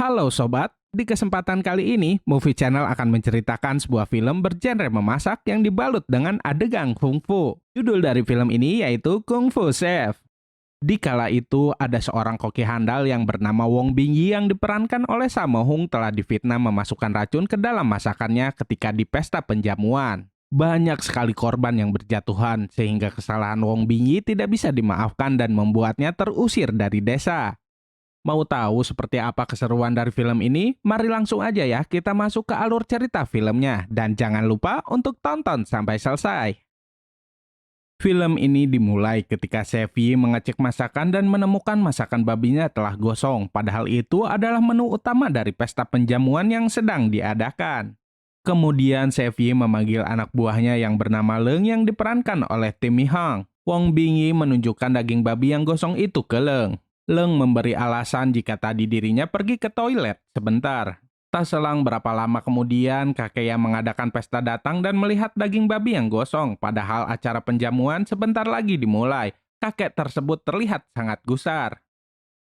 Halo sobat, di kesempatan kali ini Movie Channel akan menceritakan sebuah film bergenre memasak yang dibalut dengan adegan kungfu. Judul dari film ini yaitu Kung Fu Chef. Di kala itu ada seorang koki handal yang bernama Wong Bingyi yang diperankan oleh Sammo Hung telah difitnah memasukkan racun ke dalam masakannya ketika di pesta penjamuan. Banyak sekali korban yang berjatuhan sehingga kesalahan Wong Bingyi tidak bisa dimaafkan dan membuatnya terusir dari desa. Mau tahu seperti apa keseruan dari film ini? Mari langsung aja ya kita masuk ke alur cerita filmnya. Dan jangan lupa untuk tonton sampai selesai. Film ini dimulai ketika Chef Yi mengecek masakan dan menemukan masakan babinya telah gosong. Padahal itu adalah menu utama dari pesta penjamuan yang sedang diadakan. Kemudian Chef Yi memanggil anak buahnya yang bernama Leng yang diperankan oleh Tim Mi Hang. Wong Bingyi menunjukkan daging babi yang gosong itu ke Leng. Leng memberi alasan jika tadi dirinya pergi ke toilet sebentar. Tak selang berapa lama kemudian, kakek yang mengadakan pesta datang dan melihat daging babi yang gosong. Padahal acara penjamuan sebentar lagi dimulai. Kakek tersebut terlihat sangat gusar.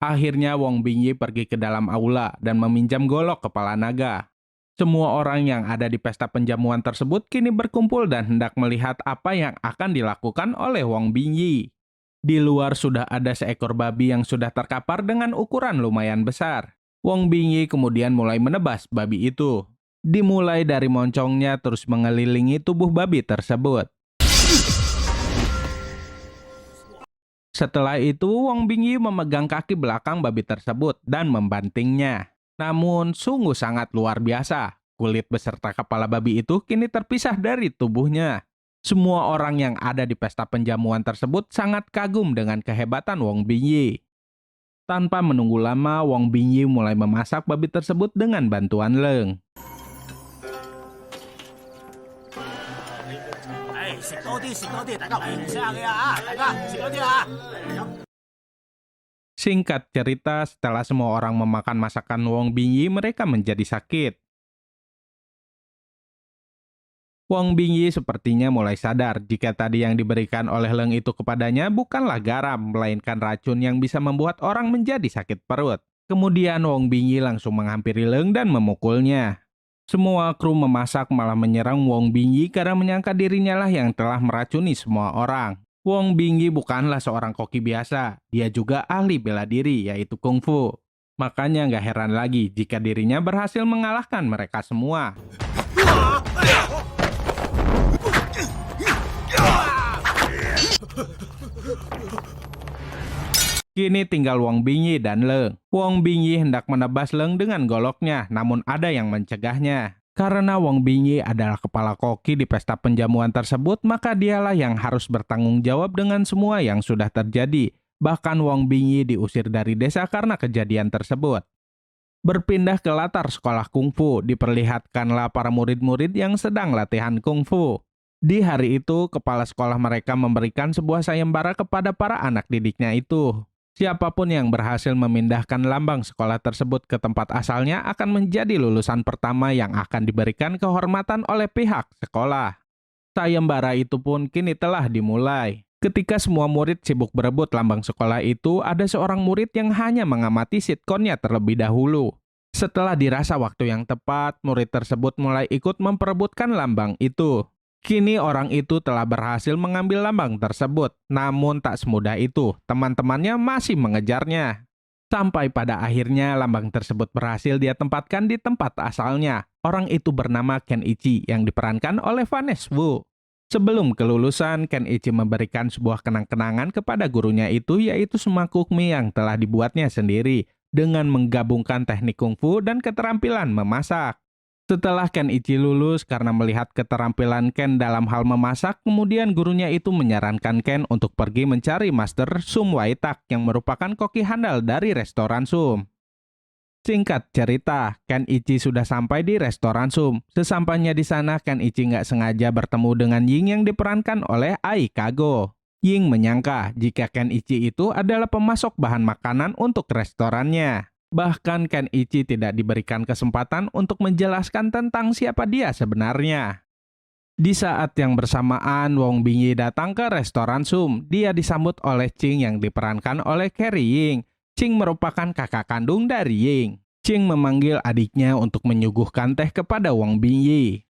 Akhirnya Wong Bingyi pergi ke dalam aula dan meminjam golok kepala naga. Semua orang yang ada di pesta penjamuan tersebut kini berkumpul dan hendak melihat apa yang akan dilakukan oleh Wong Bingyi. Di luar sudah ada seekor babi yang sudah terkapar dengan ukuran lumayan besar. Wong Bingyi kemudian mulai menebas babi itu. Dimulai dari moncongnya terus mengelilingi tubuh babi tersebut. Setelah itu Wong Bingyi memegang kaki belakang babi tersebut dan membantingnya. Namun sungguh sangat luar biasa. Kulit beserta kepala babi itu kini terpisah dari tubuhnya. Semua orang yang ada di pesta penjamuan tersebut sangat kagum dengan kehebatan Wong Bingyi. Tanpa menunggu lama, Wong Bingyi mulai memasak babi tersebut dengan bantuan Leng. Singkat cerita, setelah semua orang memakan masakan Wong Bingyi, mereka menjadi sakit. Wong Bingyi sepertinya mulai sadar jika tadi yang diberikan oleh Leng itu kepadanya bukanlah garam, melainkan racun yang bisa membuat orang menjadi sakit perut. Kemudian Wong Bingyi langsung menghampiri Leng dan memukulnya. Semua kru memasak malah menyerang Wong Bingyi karena menyangka dirinya lah yang telah meracuni semua orang. Wong Bingyi bukanlah seorang koki biasa, dia juga ahli bela diri yaitu kungfu. Makanya nggak heran lagi jika dirinya berhasil mengalahkan mereka semua. Kini tinggal Wong Bingyi dan Leng. Wong Bingyi hendak menebas Leng dengan goloknya, namun ada yang mencegahnya. Karena Wong Bingyi adalah kepala koki di pesta penjamuan tersebut, maka dialah yang harus bertanggung jawab dengan semua yang sudah terjadi. Bahkan Wong Bingyi diusir dari desa karena kejadian tersebut. Berpindah ke latar sekolah kungfu, diperlihatkanlah para murid-murid yang sedang latihan kungfu. Di hari itu, kepala sekolah mereka memberikan sebuah sayembara kepada para anak didiknya itu. Siapapun yang berhasil memindahkan lambang sekolah tersebut ke tempat asalnya akan menjadi lulusan pertama yang akan diberikan kehormatan oleh pihak sekolah. Sayembara itu pun kini telah dimulai. Ketika semua murid sibuk berebut lambang sekolah itu, ada seorang murid yang hanya mengamati sitkonnya terlebih dahulu. Setelah dirasa waktu yang tepat, murid tersebut mulai ikut memperebutkan lambang itu. Kini orang itu telah berhasil mengambil lambang tersebut, namun tak semudah itu, teman-temannya masih mengejarnya. Sampai pada akhirnya lambang tersebut berhasil dia tempatkan di tempat asalnya. Orang itu bernama Ken Ichi yang diperankan oleh Vanessa Wu. Sebelum kelulusan, Ken Ichi memberikan sebuah kenang-kenangan kepada gurunya itu yaitu semangkuk mie yang telah dibuatnya sendiri dengan menggabungkan teknik kungfu dan keterampilan memasak. Setelah Ken Ichi lulus karena melihat keterampilan Ken dalam hal memasak, kemudian gurunya itu menyarankan Ken untuk pergi mencari Master Sum Wai Tak yang merupakan koki handal dari restoran Sum. Singkat cerita, Ken Ichi sudah sampai di restoran Sum. Sesampainya di sana, Ken Ichi nggak sengaja bertemu dengan Ying yang diperankan oleh Ai Kago. Ying menyangka jika Ken Ichi itu adalah pemasok bahan makanan untuk restorannya. Bahkan Ken Ichi tidak diberikan kesempatan untuk menjelaskan tentang siapa dia sebenarnya. Di saat yang bersamaan, Wong Bingyi datang ke restoran Sum. Dia disambut oleh Ching yang diperankan oleh Carrie Ying. Ching merupakan kakak kandung dari Ying. Ching memanggil adiknya untuk menyuguhkan teh kepada Wang Bingyi.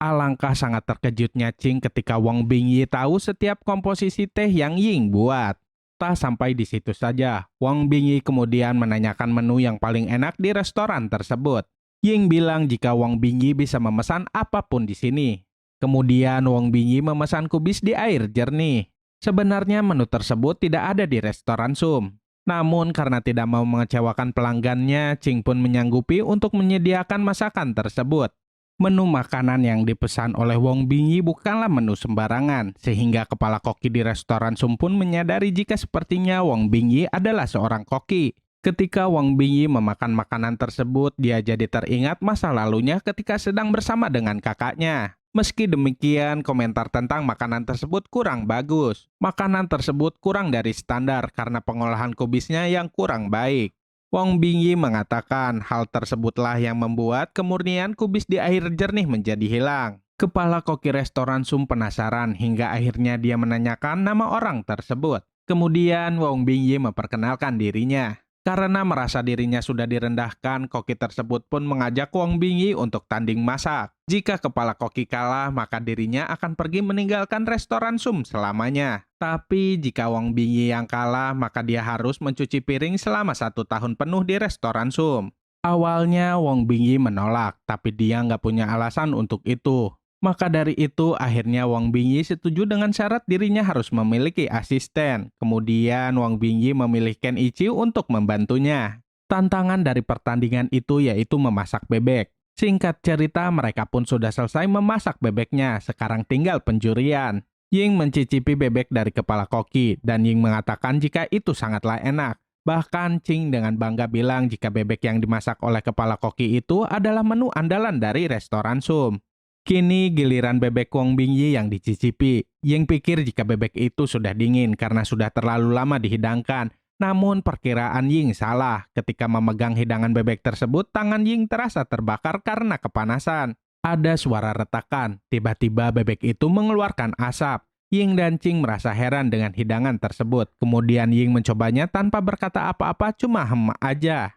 Alangkah sangat terkejutnya Ching ketika Wang Bingyi tahu setiap komposisi teh yang Ying buat. Tak sampai di situ saja, Wang Bingyi kemudian menanyakan menu yang paling enak di restoran tersebut. Ying bilang jika Wang Bingyi bisa memesan apapun di sini. Kemudian Wang Bingyi memesan kubis di air jernih. Sebenarnya menu tersebut tidak ada di restoran Sum. Namun karena tidak mau mengecewakan pelanggannya, Ching pun menyanggupi untuk menyediakan masakan tersebut. Menu makanan yang dipesan oleh Wang Bingyi bukanlah menu sembarangan, sehingga kepala koki di restoran Sum pun menyadari jika sepertinya Wang Bingyi adalah seorang koki. Ketika Wang Bingyi memakan makanan tersebut, dia jadi teringat masa lalunya ketika sedang bersama dengan kakaknya. Meski demikian, komentar tentang makanan tersebut kurang bagus. Makanan tersebut kurang dari standar karena pengolahan kubisnya yang kurang baik. Wang Bingyi mengatakan hal tersebutlah yang membuat kemurnian kubis di air jernih menjadi hilang. Kepala koki restoran Sum penasaran hingga akhirnya dia menanyakan nama orang tersebut. Kemudian Wang Bingyi memperkenalkan dirinya. Karena merasa dirinya sudah direndahkan, koki tersebut pun mengajak Wang Bingyi untuk tanding masak. Jika kepala koki kalah, maka dirinya akan pergi meninggalkan restoran Sum selamanya. Tapi jika Wang Bingyi yang kalah, maka dia harus mencuci piring selama 1 tahun penuh di restoran Sum. Awalnya Wang Bingyi menolak, tapi dia nggak punya alasan untuk itu. Maka dari itu, akhirnya Wang Bingyi setuju dengan syarat dirinya harus memiliki asisten. Kemudian Wang Bingyi memilih Ken Ichi untuk membantunya. Tantangan dari pertandingan itu yaitu memasak bebek. Singkat cerita, mereka pun sudah selesai memasak bebeknya, sekarang tinggal penjurian. Ying mencicipi bebek dari kepala koki, dan Ying mengatakan jika itu sangatlah enak. Bahkan Ching dengan bangga bilang jika bebek yang dimasak oleh kepala koki itu adalah menu andalan dari restoran Sum. Kini giliran bebek Wang Bingyi yang dicicipi. Ying pikir jika bebek itu sudah dingin karena sudah terlalu lama dihidangkan. Namun perkiraan Ying salah. Ketika memegang hidangan bebek tersebut, tangan Ying terasa terbakar karena kepanasan. Ada suara retakan. Tiba-tiba bebek itu mengeluarkan asap. Ying dan Ching merasa heran dengan hidangan tersebut. Kemudian Ying mencobanya tanpa berkata apa-apa, cuma aja.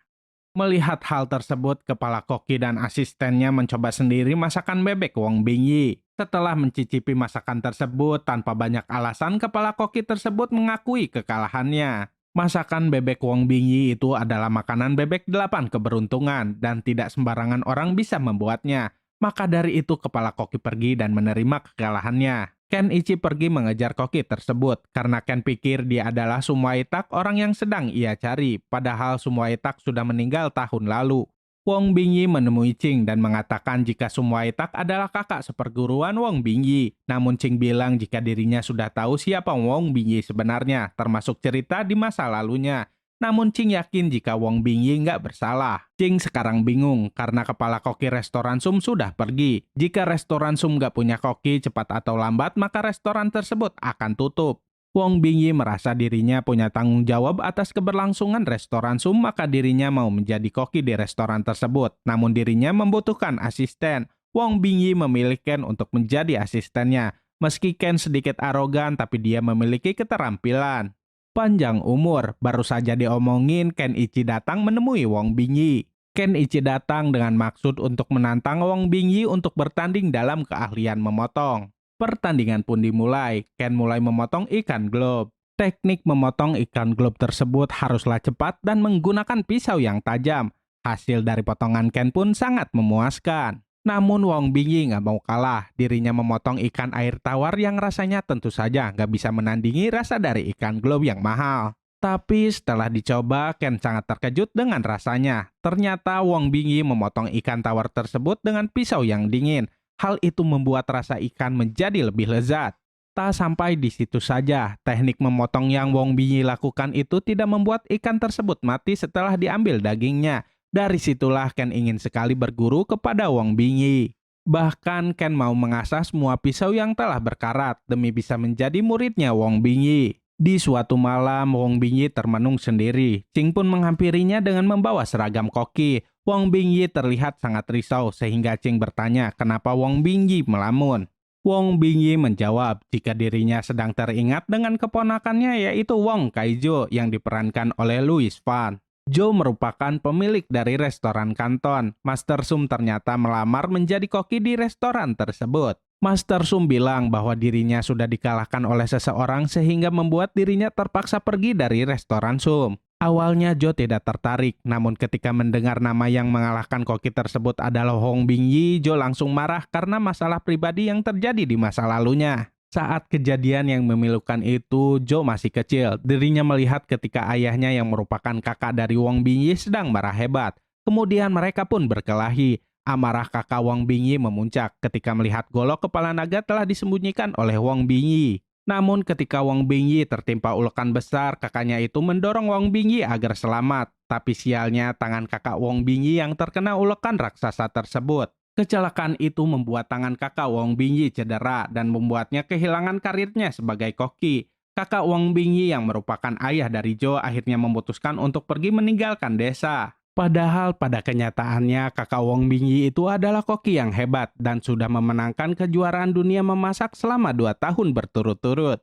Melihat hal tersebut, kepala koki dan asistennya mencoba sendiri masakan bebek Wang Bingyi. Setelah mencicipi masakan tersebut, tanpa banyak alasan, kepala koki tersebut mengakui kekalahannya. Masakan bebek Wang Bingyi itu adalah makanan bebek 8 keberuntungan, dan tidak sembarangan orang bisa membuatnya. Maka dari itu, kepala koki pergi dan menerima kekalahannya. Ken Ichi pergi mengejar koki tersebut karena Ken pikir dia adalah Sumwaitak, orang yang sedang ia cari, padahal Sumwaitak sudah meninggal tahun lalu. Wang Bingyi menemui Ching dan mengatakan jika Sumwaitak adalah kakak seperguruan Wang Bingyi. Namun Ching bilang jika dirinya sudah tahu siapa Wang Bingyi sebenarnya, termasuk cerita di masa lalunya. Namun Ching yakin jika Wang Bingyi nggak bersalah. Ching sekarang bingung karena kepala koki restoran Sum sudah pergi. Jika restoran Sum nggak punya koki, cepat atau lambat maka restoran tersebut akan tutup. Wang Bingyi merasa dirinya punya tanggung jawab atas keberlangsungan restoran Sum, maka dirinya mau menjadi koki di restoran tersebut. Namun dirinya membutuhkan asisten. Wang Bingyi memilih Ken untuk menjadi asistennya. Meski Ken sedikit arogan, tapi dia memiliki keterampilan. Panjang umur, baru saja diomongin Ken Ichi datang menemui Wang Bingyi. Ken Ichi datang dengan maksud untuk menantang Wang Bingyi untuk bertanding dalam keahlian memotong. Pertandingan pun dimulai. Ken mulai memotong ikan globe. Teknik memotong ikan globe tersebut haruslah cepat dan menggunakan pisau yang tajam. Hasil dari potongan Ken pun sangat memuaskan. Namun Wang Bingyi nggak mau kalah. Dirinya memotong ikan air tawar yang rasanya tentu saja nggak bisa menandingi rasa dari ikan globe yang mahal. Tapi setelah dicoba, Ken sangat terkejut dengan rasanya. Ternyata Wang Bingyi memotong ikan tawar tersebut dengan pisau yang dingin. Hal itu membuat rasa ikan menjadi lebih lezat. Tak sampai di situ saja, teknik memotong yang Wang Bingyi lakukan itu tidak membuat ikan tersebut mati setelah diambil dagingnya. Dari situlah Ken ingin sekali berguru kepada Wang Bingyi. Bahkan Ken mau mengasah semua pisau yang telah berkarat demi bisa menjadi muridnya Wang Bingyi. Di suatu malam, Wang Bingyi termenung sendiri. Ching pun menghampirinya dengan membawa seragam koki. Wang Bingyi terlihat sangat risau sehingga Ching bertanya kenapa Wang Bingyi melamun. Wang Bingyi menjawab jika dirinya sedang teringat dengan keponakannya yaitu Wang Kaijo yang diperankan oleh Louis Fan. Joe merupakan pemilik dari restoran Kanton. Master Sum ternyata melamar menjadi koki di restoran tersebut. Master Sum bilang bahwa dirinya sudah dikalahkan oleh seseorang sehingga membuat dirinya terpaksa pergi dari restoran Sum. Awalnya Joe tidak tertarik, namun ketika mendengar nama yang mengalahkan koki tersebut adalah Hong Bingyi, Joe langsung marah karena masalah pribadi yang terjadi di masa lalunya. Saat kejadian yang memilukan itu, Joe masih kecil. Dirinya melihat ketika ayahnya yang merupakan kakak dari Wong Bingyi sedang marah hebat. Kemudian mereka pun berkelahi. Amarah kakak Wong Bingyi memuncak ketika melihat golok kepala naga telah disembunyikan oleh Wong Bingyi. Namun ketika Wong Bingyi tertimpa ulekan besar, kakaknya itu mendorong Wong Bingyi agar selamat. Tapi sialnya tangan kakak Wong Bingyi yang terkena ulekan raksasa tersebut. Kecelakaan itu membuat tangan kakak Wong Bingyi cedera dan membuatnya kehilangan karirnya sebagai koki. Kakak Wong Bingyi yang merupakan ayah dari Joe akhirnya memutuskan untuk pergi meninggalkan desa. Padahal pada kenyataannya kakak Wong Bingyi itu adalah koki yang hebat dan sudah memenangkan kejuaraan dunia memasak selama 2 tahun berturut-turut.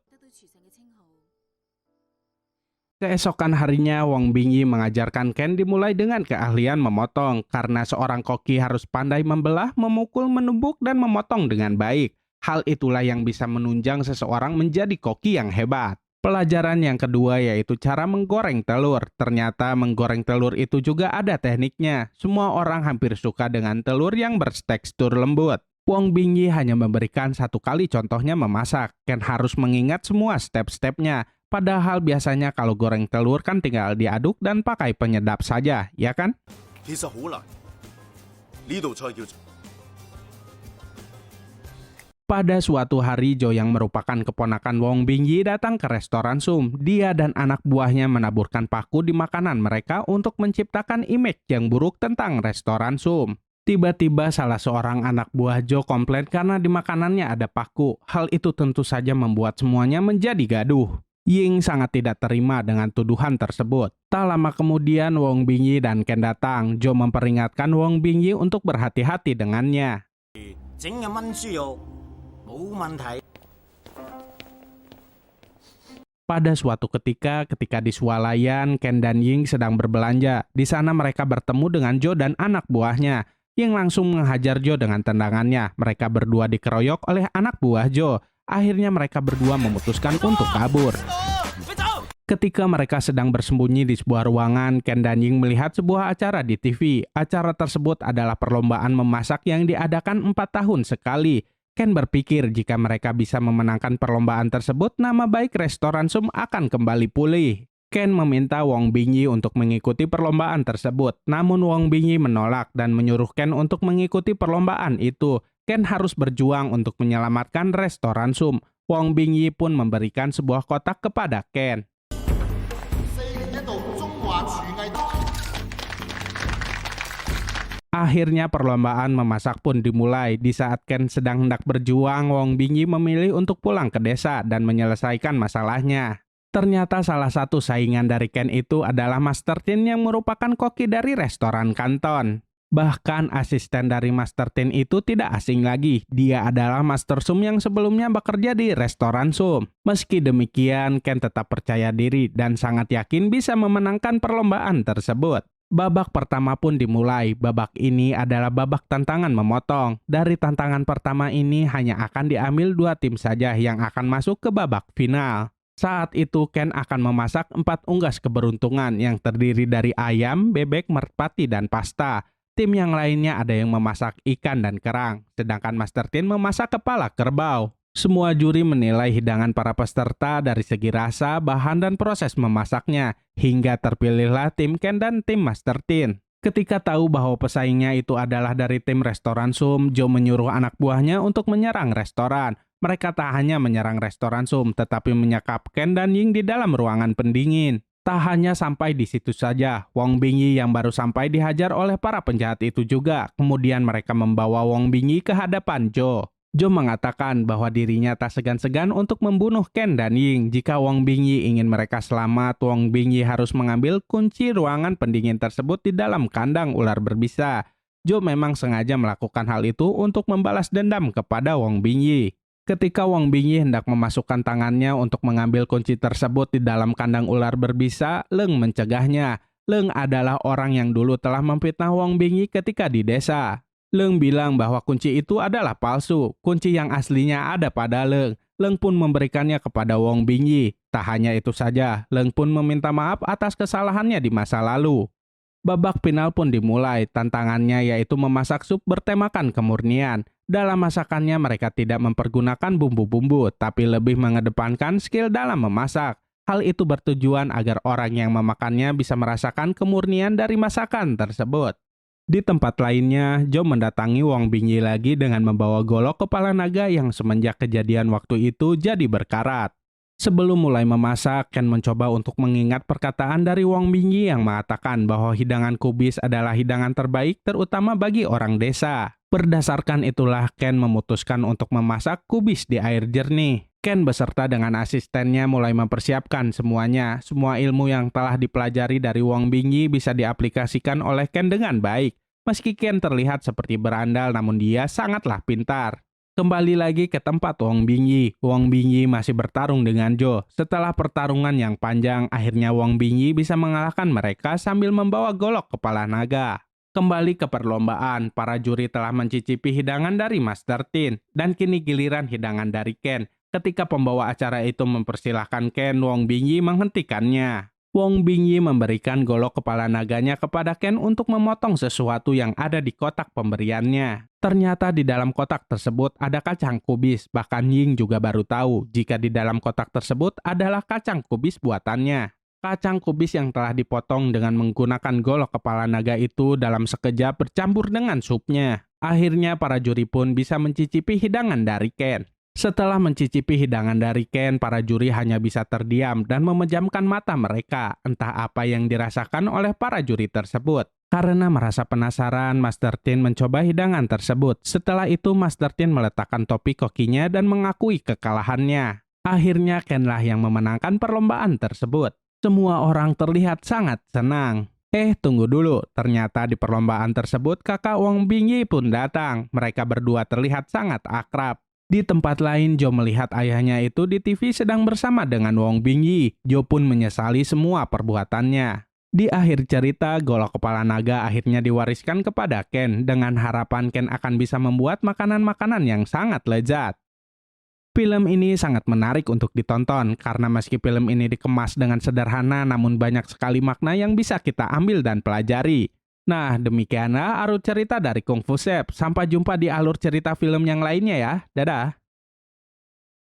Keesokan harinya, Wong Bingyi mengajarkan Ken dimulai dengan keahlian memotong, karena seorang koki harus pandai membelah, memukul, menumbuk, dan memotong dengan baik. Hal itulah yang bisa menunjang seseorang menjadi koki yang hebat. Pelajaran yang kedua yaitu cara menggoreng telur. Ternyata menggoreng telur itu juga ada tekniknya. Semua orang hampir suka dengan telur yang bertekstur lembut. Wong Bingyi hanya memberikan 1 kali contohnya memasak. Ken harus mengingat semua step-stepnya. Padahal biasanya kalau goreng telur kan tinggal diaduk dan pakai penyedap saja, ya kan? Pada suatu hari, Joe yang merupakan keponakan Wong Bingyi datang ke restoran Sum. Dia dan anak buahnya menaburkan paku di makanan mereka untuk menciptakan image yang buruk tentang restoran Sum. Tiba-tiba salah seorang anak buah Joe komplain karena di makanannya ada paku. Hal itu tentu saja membuat semuanya menjadi gaduh. Ying sangat tidak terima dengan tuduhan tersebut. Tak lama kemudian Wong Bingyi dan Ken datang. Joe memperingatkan Wong Bingyi untuk berhati-hati dengannya. Pada suatu ketika di swalayan, Ken dan Ying sedang berbelanja. Di sana mereka bertemu dengan Joe dan anak buahnya. Ying langsung menghajar Joe dengan tendangannya. Mereka berdua dikeroyok oleh anak buah Joe. Akhirnya mereka berdua memutuskan untuk kabur. Ketika mereka sedang bersembunyi di sebuah ruangan, Ken dan Ying melihat sebuah acara di TV. Acara tersebut adalah perlombaan memasak yang diadakan 4 tahun sekali. Ken berpikir jika mereka bisa memenangkan perlombaan tersebut, nama baik restoran Sum akan kembali pulih. Ken meminta Wong Bingyi untuk mengikuti perlombaan tersebut. Namun Wong Bingyi menolak dan menyuruh Ken untuk mengikuti perlombaan itu. Ken harus berjuang untuk menyelamatkan restoran Sum. Wong Bingyi pun memberikan sebuah kotak kepada Ken. Akhirnya perlombaan memasak pun dimulai. Di saat Ken sedang hendak berjuang, Wong Bingyi memilih untuk pulang ke desa dan menyelesaikan masalahnya. Ternyata salah satu saingan dari Ken itu adalah Master Tin yang merupakan koki dari restoran Kanton. Bahkan asisten dari Master Tin itu tidak asing lagi. Dia adalah Master Sum yang sebelumnya bekerja di restoran Sum. Meski demikian, Ken tetap percaya diri dan sangat yakin bisa memenangkan perlombaan tersebut. Babak pertama pun dimulai. Babak ini adalah babak tantangan memotong. Dari tantangan pertama ini hanya akan diambil 2 tim saja yang akan masuk ke babak final. Saat itu Ken akan memasak 4 unggas keberuntungan yang terdiri dari ayam, bebek, merpati, dan pasta. Tim yang lainnya ada yang memasak ikan dan kerang, sedangkan Master Tin memasak kepala kerbau. Semua juri menilai hidangan para peserta dari segi rasa, bahan, dan proses memasaknya, hingga terpilihlah tim Ken dan tim Master Tin. Ketika tahu bahwa pesaingnya itu adalah dari tim restoran Sum, Joe menyuruh anak buahnya untuk menyerang restoran. Mereka tak hanya menyerang restoran Sum, tetapi menyekap Ken dan Ying di dalam ruangan pendingin. Tak hanya sampai di situ saja, Wong Bingyi yang baru sampai dihajar oleh para penjahat itu juga. Kemudian mereka membawa Wong Bingyi ke hadapan Joe. Joe mengatakan bahwa dirinya tak segan-segan untuk membunuh Ken dan Ying. Jika Wong Bingyi ingin mereka selamat, Wong Bingyi harus mengambil kunci ruangan pendingin tersebut di dalam kandang ular berbisa. Joe memang sengaja melakukan hal itu untuk membalas dendam kepada Wong Bingyi. Ketika Wong Bingyi hendak memasukkan tangannya untuk mengambil kunci tersebut di dalam kandang ular berbisa, Leung mencegahnya. Leung adalah orang yang dulu telah memfitnah Wang Bingyi ketika di desa. Leung bilang bahwa kunci itu adalah palsu, kunci yang aslinya ada pada Leung. Leung pun memberikannya kepada Wang Bingyi. Tak hanya itu saja, Leung pun meminta maaf atas kesalahannya di masa lalu. Babak final pun dimulai, tantangannya yaitu memasak sup bertemakan kemurnian. Dalam masakannya mereka tidak mempergunakan bumbu-bumbu, tapi lebih mengedepankan skill dalam memasak. Hal itu bertujuan agar orang yang memakannya bisa merasakan kemurnian dari masakan tersebut. Di tempat lainnya, Joe mendatangi Wang Bingyi lagi dengan membawa golok kepala naga yang semenjak kejadian waktu itu jadi berkarat. Sebelum mulai memasak, Ken mencoba untuk mengingat perkataan dari Wang Bingyi yang mengatakan bahwa hidangan kubis adalah hidangan terbaik terutama bagi orang desa. Berdasarkan itulah Ken memutuskan untuk memasak kubis di air jernih. Ken beserta dengan asistennya mulai mempersiapkan semuanya. Semua ilmu yang telah dipelajari dari Wang Bingyi bisa diaplikasikan oleh Ken dengan baik. Meski Ken terlihat seperti berandal, namun dia sangatlah pintar. Kembali lagi ke tempat Wang Bingyi. Wang Bingyi masih bertarung dengan Joe. Setelah pertarungan yang panjang, akhirnya Wang Bingyi bisa mengalahkan mereka sambil membawa golok kepala naga. Kembali ke perlombaan, para juri telah mencicipi hidangan dari Master Tin, dan kini giliran hidangan dari Ken. Ketika pembawa acara itu mempersilahkan Ken, Wang Bingyi menghentikannya. Wang Bingyi memberikan golok kepala naganya kepada Ken untuk memotong sesuatu yang ada di kotak pemberiannya. Ternyata di dalam kotak tersebut ada kacang kubis, bahkan Ying juga baru tahu jika di dalam kotak tersebut adalah kacang kubis buatannya. Kacang kubis yang telah dipotong dengan menggunakan golok kepala naga itu dalam sekejap bercampur dengan supnya. Akhirnya para juri pun bisa mencicipi hidangan dari Ken. Setelah mencicipi hidangan dari Ken, para juri hanya bisa terdiam dan memejamkan mata mereka. Entah apa yang dirasakan oleh para juri tersebut. Karena merasa penasaran, Master Tin mencoba hidangan tersebut. Setelah itu, Master Tin meletakkan topi kokinya dan mengakui kekalahannya. Akhirnya, Ken lah yang memenangkan perlombaan tersebut. Semua orang terlihat sangat senang. Tunggu dulu. Ternyata di perlombaan tersebut, kakak Wang Bingyi pun datang. Mereka berdua terlihat sangat akrab. Di tempat lain, Joe melihat ayahnya itu di TV sedang bersama dengan Wang Bingyi. Joe pun menyesali semua perbuatannya. Di akhir cerita, golok kepala naga akhirnya diwariskan kepada Ken dengan harapan Ken akan bisa membuat makanan-makanan yang sangat lezat. Film ini sangat menarik untuk ditonton karena meski film ini dikemas dengan sederhana namun banyak sekali makna yang bisa kita ambil dan pelajari. Nah, demikianlah alur cerita dari Kung Fu Chef. Sampai jumpa di alur cerita film yang lainnya ya. Dadah!